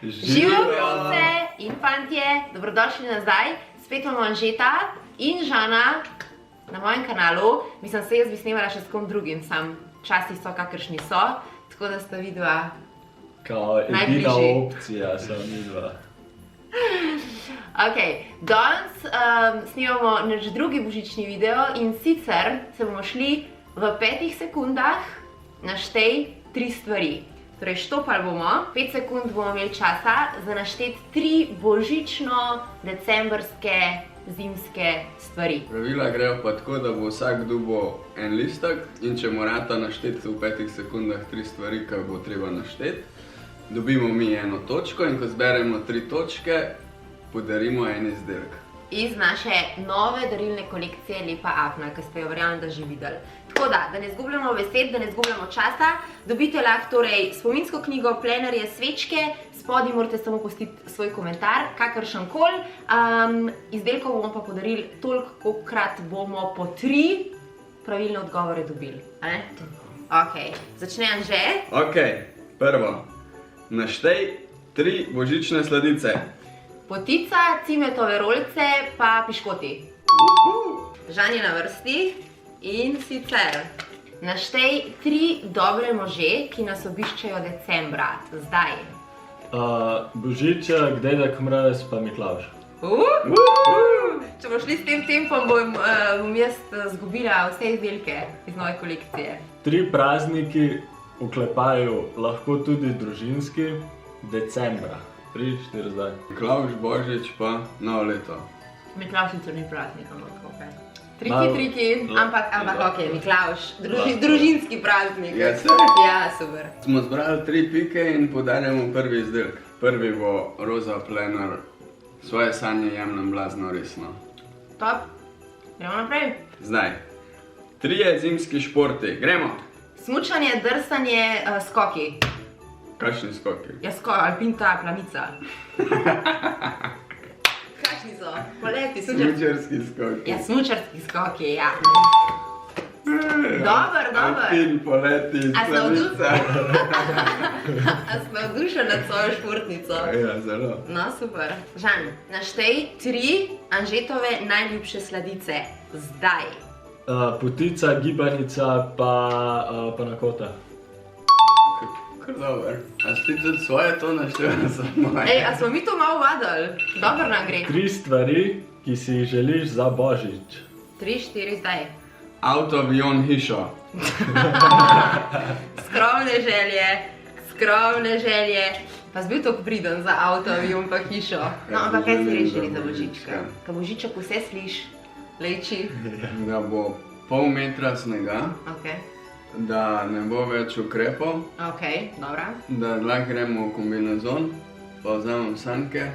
Živijo pevce in fantje, dobrodošli nazaj. Spet imamo Anžeta in Žana na mojem kanalu. Mislim, se jaz bi snemala še s kom drugim, sam časi so kakršni so, tako da sta vidva najbližji. Edina opcija sem vidva. Ok, danes snemamo naš drugi božični video in sicer se bomo šli v 5 sekundah naštej 3 stvari. Torej, štopali bomo, 5 sekund bomo imeli časa za naštet 3 božično-decembrske zimske stvari. Pravila grejo pa tako, da bo vsak dobil en listek in če morata našteti v 5 sekundah 3 stvari, ki bo treba našteti, dobimo mi 1 točko in ko zberemo 3 točke, podarimo en izdelek. Iz naše nove darilne kolekcije Lepa Afna, ki ste jo verjamem, da že videli. Tako da ne izgubljamo besed, da ne izgubljamo časa, dobite lahko torej spominsko knjigo, plenarje, svečke, spodaj morate samo pustiti svoj komentar, kakršen koli. Izdelkov bomo pa podarili toliko, kolikrat bomo po 3 pravilne odgovore dobili. Ok, začne Anže. Ok, prvo. Naštej 3 božične sladice. Potica, cimetove rolce pa piškoti. Žan je na vrsti in sicer naštej 3 dobre može, ki nas obiščajo decembra, zdaj. Božiček, Dedek Mraz pa Miklavž. Če bomo šli s tem tempom, bom jaz zgubila vse izdelke iz nove kolekcije. 3 prazniki oklepajo lahko tudi družinski decembra. 3, 4 zdaj. Miklavž, Božič pa Novo leto. Miklavž sicer ni praznik, ampak ok. Triki, ampak ok, Miklavž, družinski praznik. Ja, super. Smo zbrali 3 pike in podarjamo prvi izdelek. Prvi bo roza plenar. Svoje sanje jemljem blazno resno. Top. Gremo naprej. Zdaj. 3 zimski športi. Gremo. Smučanje, drsanje, skoki. Kakšni skoki? Ja, alpinta, plamica. Kakšni so? Poleti, smučarski skoki. Ja, smučarski skoki, ja. Dober. Alpin, poleti, plamica. A si navdušen nad svojo športnico? Ja, zelo. No, super. Žan, naštej 3 Anžetove najljubše sladice. Zdaj. Potica, gibanica pa panakota. Kar dober. A si ti tudi svoje to naštel samo? Ej, a smo mi to malo vadili? Dobro nam gre. 3 stvari, ki si jih želiš za Božič. 3, 4, zdaj. Avto, avion, hišo. Skromne želje. Pa si bil tako priden za avto, avion pa hišo. No, ampak kaj si rešili za Božička? Ka Božiček vse sliš, leči. Da bo pol metra snega. Ok. Da ne bo več ukrepov. Ok, dobra. Da lahko gremo v kombinezon, pa vzamem sanke,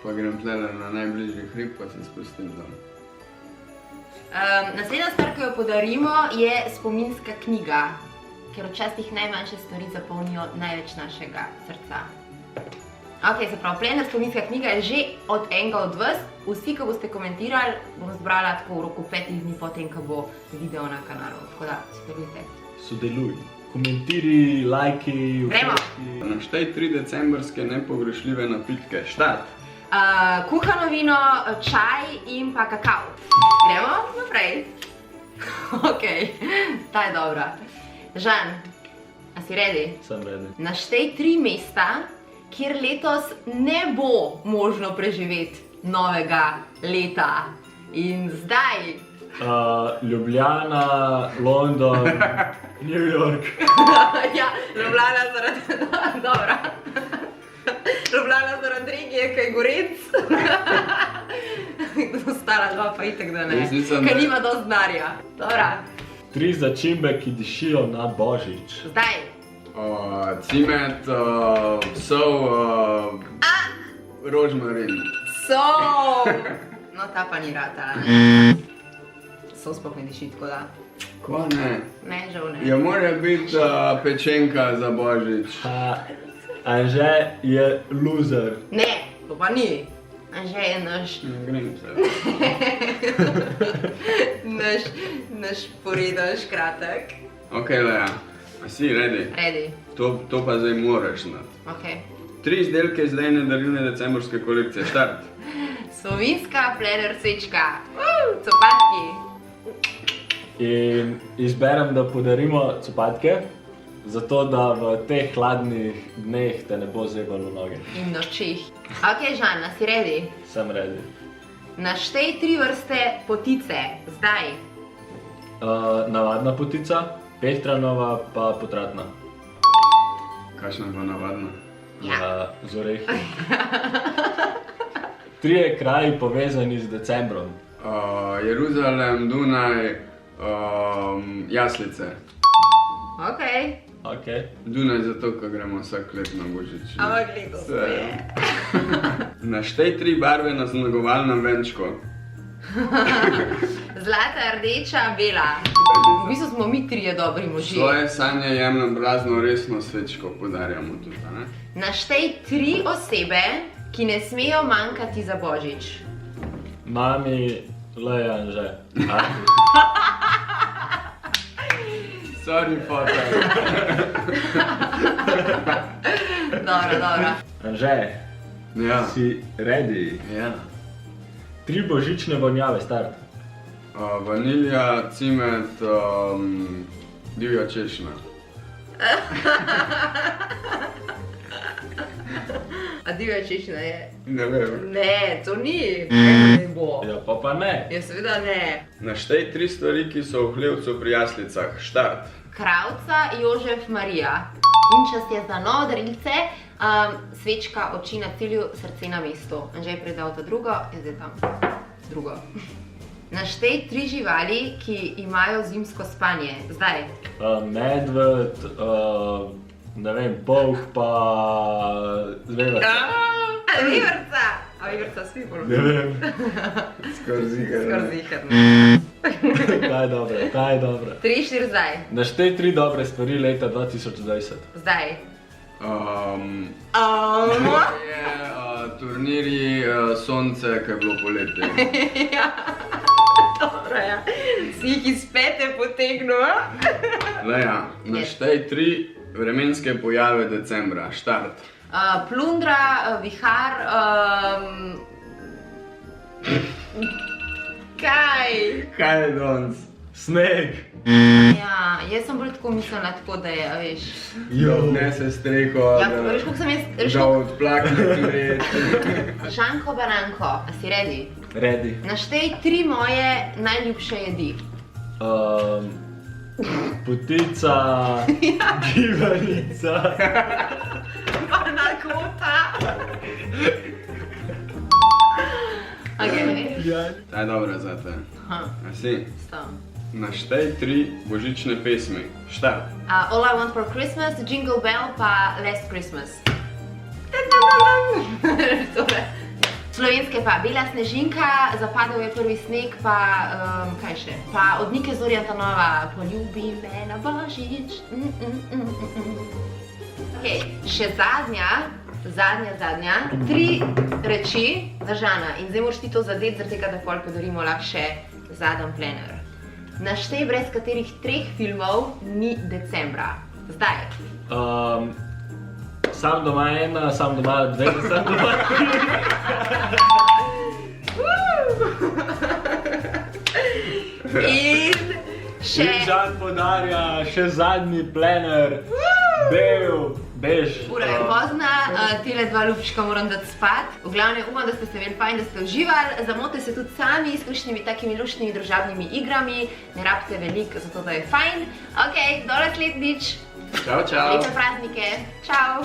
pa grem tlele na najbližji hrib, pa se spustim dom. Naslednja stvar, ki jo podarimo, je spominska knjiga, ker včasih najmanjše stvari zapolnijo največ našega srca. Ok, se pravi, plenar spominska knjiga je že od enega od vas. Vsi, ki boste komentirali, bom zbrala tako v roku 5 dni potem, ko bo video na kanalu. Tako da, sodelujte. Sodeluj. Komentiri, lajki, Gremo. Naštej 3 decembrske nepogrešljive napitke. Štart! Kuhano vino, čaj in pa kakao. Gremo naprej. Ok, ta je dobra. Žan, a si ready? Sem ready. Naštej 3 mesta, kjer letos ne bo možno preživeti novega leta. In zdaj. Ljubljana, London, New York. Ja, Ljubljana zaradi... Dobra. Ljubljana zaradi regije, kaj Gorec. Ostala 2 pa itek, da ne. Kaj nima dosti denarja. Dobra. 3 začimbe, ki dišijo na Božič. Zdaj. Cimet, sol, rožmarin. Sol! No, ta pa ni ratala. Sol sploh ne diši, tako da. Ko ne? Ne, žal ne. Ja, mora biti pečenka za Božič. Anže je loser. Ne, to pa ni. Anže je naš... Ne grem se. Naš poredaš kratek. Ok, Lea. A si ready? Ready. To pa zdaj moraš znati. Ok. 3 izdelke iz lejne darilne decembrske kolekcije. Štart. Spominska plener svečka. Copatki. In izberem, da podarimo copatke, zato da v teh hladnih dneh te ne bo zebalo noge. In nočih. Ok, Žana, si ready? Sem ready. Naštej 3 vrste potice. Zdaj. Navadna potica, pehtranova pa potratna. Kakšna pa navadna? Ja. Z orehi. 3 kraji povezani z decembrom. Jeruzalem, Dunaj, Jaslice. Ok. Ok. Dunaj zato, ko gremo vsak let na Božič. Ampak letos je. Naštej 3 barve na zmagovalnem venčku. Zlata, rdeča, bela. V bistvu smo mi 3 dobri možje. Svoje sanje jemljem blazno resno svečko, podarjamo tudi, ne? Naštej 3 osebe, ki ne smejo manjkati za Božič. Mami, Leja, Anže. Sorry, fotor. Dobro. Anže, Ja. si ready? Ja. 3 božične vonjave, start. Vanilja, cimet, divja češnja. A divja češnja je? Ne vem. Ne, to ni. Ne bo. Ja, pa ne. Ja, seveda ne. Naštej 3 stvari, ki so v hlevcu pri jaslicah. Štart. Kravca, Jožef, Marija. In čas je za novo darilce. Svečka, oči na cilju, srce na mestu. Anže je predal to drugo, jaz zdaj tam drugo. Naštej 3 živali, ki imajo zimsko spanje. Zdaj. Medved, ne vem, polh pa zveverca. Vivrca! A vivrca svi bolj. Ne vem. Skoraj ziher. Skoraj ziher. Ta je dobra. 3, 4 zdaj. Naštej 3 dobre stvari leta 2020. Zdaj. Turnirji, sonce, ko je bilo poletje. Dobro, ja. Si jih iz pete potegnil, a? Leja, naštej 3 vremenske pojave decembra. Štart. Plundra, vihar, kaj? Kaj je danes? Sneg. Ja, jaz sem bolj tako mislila, tako da je, a veš. Da odnese streho, Ja, veš, koliko sem jaz, veš, da koliko... odplakne turet. Žanko, Baranko, a si ready? Ready. Naštej 3 moje najljubše jedi. Potica, gibanica. Panakota. Ok. Ta je dobra zate. Aha, A si? stav. Naštej 3 božične pesmi. Štart. All I Want for Christmas, Jingle Bell pa Last Christmas. Tole. Slovenske pa Bela snežinka, Zapadel je prvi sneg pa, kaj še? Pa Od Nike Zorjanta Nova, Poljubi me na Božič. Ok, še zadnja, 3 reči za Žana in zdaj moraš ti to zadeti, zaradi tega, da pol podarimo lahko še zadnji plener. Naštej, brez katerih 3 filmov ni decembra. Zdaj. Sam doma 1, sam doma 2, sam doma 3. In še... In Žan podarja še zadnji plener. Bež. Ura je pozna, tile 2 ljubčka moram dati spat. V glavnem upam, da ste se imeli fajn, da ste uživali. Zamotite se tudi sami s kakšnimi takimi luštnimi družabnimi igrami. Ne rabite veliko, zato da je fajn. Ok, do naslednjič. Čau, čau. Lepe praznike. Čau.